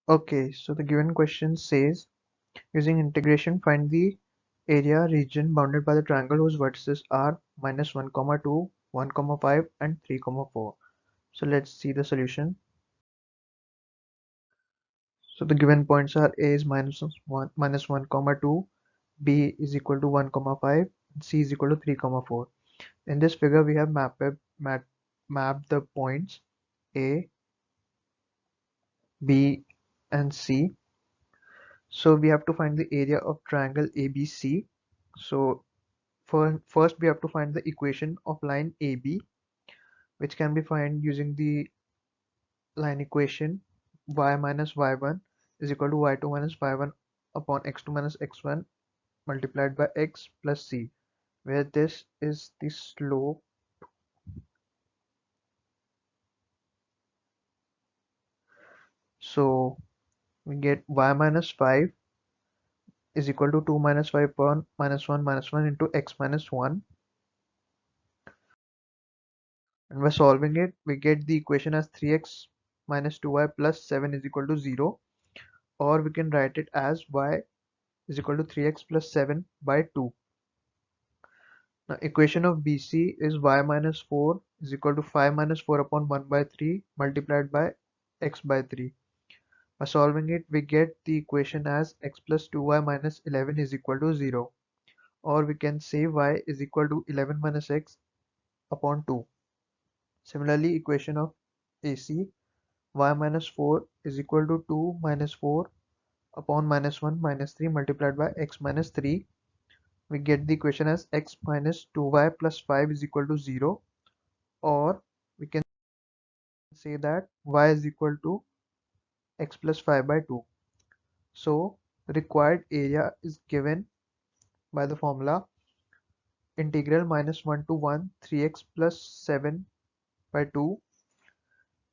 Okay, so the given question says, using integration, find the area region bounded by the triangle whose vertices are -1, 2, 1, 5, and 3, 4. So let's see the solution. So the given points are A is -1, 2, B is equal to 1, 5, and C is equal to 3, 4. In this figure, we have mapped the points A, B, and C. So we have to find the area of triangle ABC. So first we have to find the equation of line AB, which can be found using the line equation y minus y1 is equal to y2 minus y1 upon x2 minus x1 multiplied by x plus c, where this is the slope. So we get y minus 5 is equal to 2 minus 5 upon minus 1 into x minus 1. And by solving it, we get the equation as 3x minus 2y plus 7 is equal to 0. Or we can write it as y is equal to 3x plus 7 by 2. Now equation of BC is y minus 4 is equal to 5 minus 4 upon 1 by 3 multiplied by x by 3. By solving it, we get the equation as x plus 2y minus 11 is equal to 0. Or we can say y is equal to 11 minus x upon 2. Similarly, equation of AC, y minus 4 is equal to 2 minus 4 upon minus 1 minus 3 multiplied by x minus 3. We get the equation as x minus 2y plus 5 is equal to 0. Or we can say that y is equal to x plus 5 by 2. So the required area is given by the formula integral minus 1 to 1 3x plus 7 by 2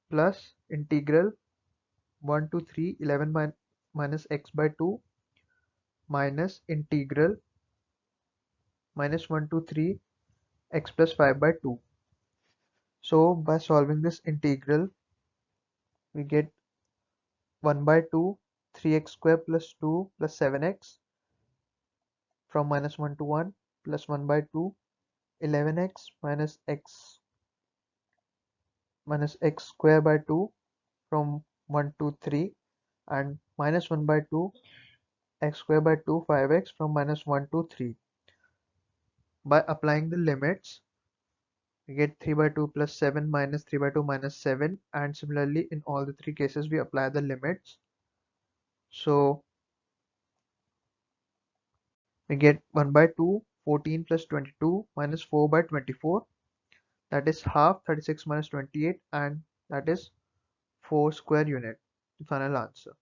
plus integral 1 to 3 11 minus x by 2 minus integral minus 1 to 3 x plus 5 by 2. So by solving this integral, we get 1 by 2 3x square plus 2 plus 7x from minus 1 to 1 plus 1 by 2 11x minus x square by 2 from 1 to 3 and minus 1 by 2 x square by 2 5x from minus 1 to 3. By applying the limits, we get 3 by 2 plus 7 minus 3 by 2 minus 7, and similarly in all the three cases we apply the limits. So we get 1 by 2 14 plus 22 minus 4 by 24, that is half 36 minus 28, and that is 4 square unit, the final answer.